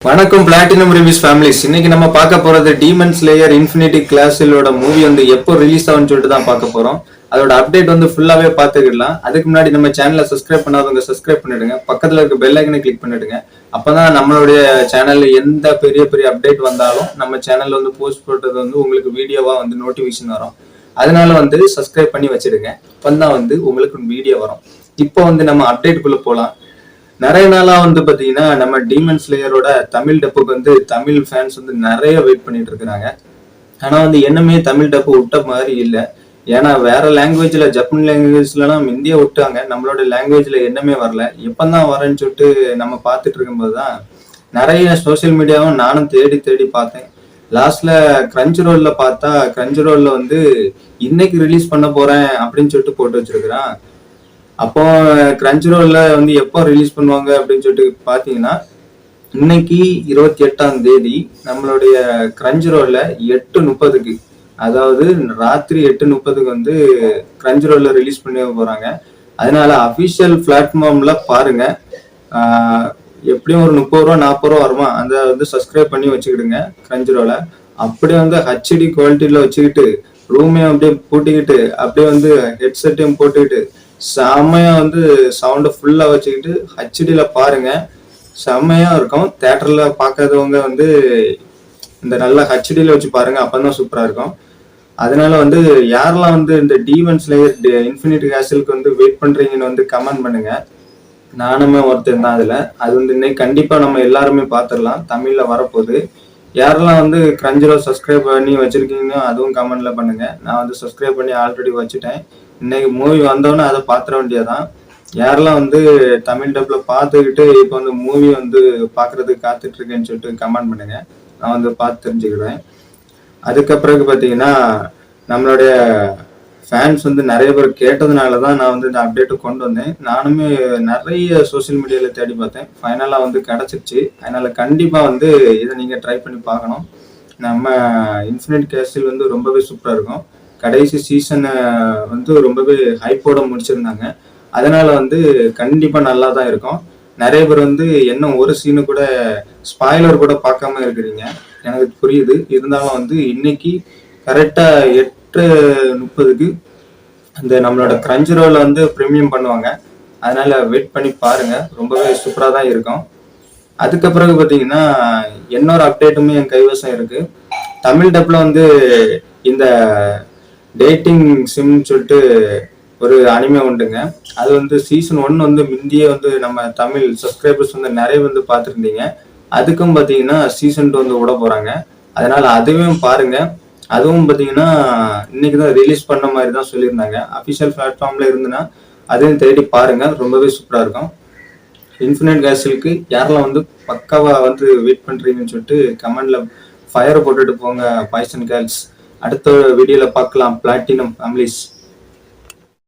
வணக்கம் platinum reviews families. இன்னைக்கு நம்ம பார்க்க போறது டீமன் ஸ்லேயர் இன்ஃபினிட்டி கிளாஸிலோட மூவி எப்போ ரிலீஸ் ஆகும்னு சொல்லிட்டு தான் பார்க்க போறோம். அதோட அப்டேட் ஃபுல்லாவே பார்த்துக்கிடலாம். அதுக்கு முன்னாடி நம்ம சேனலை சப்ஸ்கிரைப் பண்ணாதவங்க சப்ஸ்கிரைப் பண்ணிடுங்க. பக்கத்துல இருக்க பெல் ஐக்கனை கிளிக் பண்ணிடுங்க. அப்பதான் நம்மளுடைய சேனல்ல எந்த பெரிய பெரிய அப்டேட் வந்தாலும் நம்ம சேனல்ல போஸ்ட் போட்டது உங்களுக்கு வீடியோவா நோட்டிபிகேஷன் வரும். அதனால சப்ஸ்கிரைப் பண்ணி வச்சிடுங்க. அப்பதான் உங்களுக்கு வீடியோ வரும். இப்போ நம்ம அப்டேட்டுக்குள்ள போலாம். நிறைய நாளா பாத்தீங்கன்னா நம்ம டீமன் ஸ்லேயரோட தமிழ் டப்புக்கு தமிழ் ஃபேன்ஸ் நிறைய வெயிட் பண்ணிட்டு இருக்கிறாங்க. ஆனா என்னமே தமிழ் டப்பு விட்ட மாதிரி இல்லை. ஏன்னா வேற லாங்குவேஜ்ல ஜப்பான் லாங்குவேஜ்லாம் இந்தியா விட்டாங்க. நம்மளோட லாங்குவேஜ்ல என்னமே வரல. எப்பதான் வரேன்னு சொல்லிட்டு நம்ம பார்த்துட்டு இருக்கும்போதுதான் நிறைய சோசியல் மீடியாவும் நானும் தேடி தேடி பார்த்தேன். லாஸ்ட்ல கிரன்ச் ரோல்ல பார்த்தா கிரன்ச் ரோல்ல இன்னைக்கு ரிலீஸ் பண்ண போறேன் அப்படின்னு சொல்லிட்டு போட்டு வச்சிருக்கிறான். அப்போ கிரன்ச் ரோல்ல எப்போ ரிலீஸ் பண்ணுவாங்க அப்படின்னு சொல்லிட்டு பாத்தீங்கன்னா இன்னைக்கு 28ஆம் தேதி நம்மளுடைய கிரன்ச் ரோல்ல 8:30க்கு, அதாவது ராத்திரி 8:30க்கு கிரன்ச் ரோல்ல ரிலீஸ் பண்ணி போறாங்க. அதனால அபிஷியல் பிளாட்ஃபார்ம்ல பாருங்க. எப்படியும் ஒரு 30 ரூபா 40 ரூபா வருமா, அந்த சப்ஸ்கிரைப் பண்ணி வச்சுக்கிடுங்க கிரன்ச் ரோல. அப்படியே ஹெச்டி குவாலிட்டியில வச்சுக்கிட்டு ரூமே அப்படியே பூட்டிக்கிட்டு அப்படியே ஹெட்செட்டையும் போட்டுக்கிட்டு செம்மையா சவுண்டை ஃபுல்லா வச்சுக்கிட்டு ஹெச்டில பாருங்க. செம்மையா இருக்கும். தியேட்டர்ல பார்க்காதவங்க இந்த நல்ல ஹெச்டில வச்சு பாருங்க. அப்பதான் சூப்பரா இருக்கும். அதனால யாரெல்லாம் இந்த டீமன் ஸ்லேயர் இன்ஃபினிட்டி கேசலுக்கு வெயிட் பண்றீங்கன்னு கமெண்ட் பண்ணுங்க. நானுமே ஒருத்தர் தான் அதுல. அது இன்னைக்கு கண்டிப்பா நம்ம எல்லாருமே பார்த்துடலாம். தமிழ்ல வரப்போகுது. யாரெல்லாம் கிரன்ச் ரோல் சப்ஸ்கிரைப் பண்ணி வச்சிருக்கீங்கன்னா அதுவும் கமெண்ட்ல பண்ணுங்க. நான் சப்ஸ்கிரைப் பண்ணி ஆல்ரெடி வச்சுட்டேன். இன்னைக்கு மூவி வந்தோன்னே அதை பாத்திர வேண்டியதான். யாரெல்லாம் தமிழ் டப்ல பார்த்துக்கிட்டு இப்போ மூவி பாக்குறதுக்கு காத்துட்டு இருக்கேன்னு சொல்லிட்டு கமெண்ட் பண்ணுங்க. நான் பார்த்து தெரிஞ்சுக்கிறேன். அதுக்கப்புறம் பாத்தீங்கன்னா நம்மளுடைய ஃபேன்ஸ் நிறைய பேர் கேட்டதுனாலதான் நான் இந்த அப்டேட்டு கொண்டு வந்தேன். நானுமே நிறைய சோசியல் மீடியால தேடி பார்த்தேன். ஃபைனலா கிடைச்சிருச்சு. அதனால கண்டிப்பா இதை நீங்க ட்ரை பண்ணி பார்க்கணும். நம்ம இன்ஃபினிட் கேஸ்டில் ரொம்பவே சூப்பரா இருக்கும். கடைசி சீசனை ரொம்பவே ஹைப்போட முடிச்சிருந்தாங்க. அதனால கண்டிப்பா நல்லா தான் இருக்கும். நிறைய பேர் என்ன ஒரு சீனு கூட ஸ்பாய்லர் கூட பார்க்காம இருக்கிறீங்க. எனக்கு புரியுது. இருந்தாலும் இன்னைக்கு கரெக்டா 8:30க்கு நம்மளோட கிரன்ச் ரோல பிரீமியம் பண்ணுவாங்க. அதனால வெயிட் பண்ணி பாருங்க. ரொம்பவே சூப்பரா தான் இருக்கும். அதுக்கப்புறம் பாத்தீங்கன்னா இன்னொரு அப்டேட்டுமே என் கைவசம் இருக்கு. தமிழ் டப்ல இந்த டேட்டிங் சிம் சொல்லிட்டு ஒரு அனிமே உண்டுங்க. அது சீசன் 1 முந்தியே நம்ம தமிழ் சப்ஸ்கிரைபர்ஸ் நிறைய பார்த்துருந்தீங்க. அதுக்கும் பாத்தீங்கன்னா சீசன் 2 விட போறாங்க. அதனால அதுவும் பாருங்க. அதுவும் பாத்தீங்கன்னா இன்னைக்குதான் ரிலீஸ் பண்ண மாதிரி தான் சொல்லியிருந்தாங்க. அபிஷியல் பிளாட்ஃபார்ம்ல இருந்துன்னா அதையும் தேடி பாருங்க. ரொம்பவே சூப்பரா இருக்கும். இன்ஃபினிட் கேசலுக்கு யாரெல்லாம் பக்காவா வெயிட் பண்றீங்கன்னு சொல்லிட்டு கமெண்ட்ல ஃபயரை போட்டுட்டு போங்க பாய்சன் கேர்ள்ஸ். அடுத்த வீடியோல பார்க்கலாம் பிளாட்டினம் ஃபேமிலிஸ்.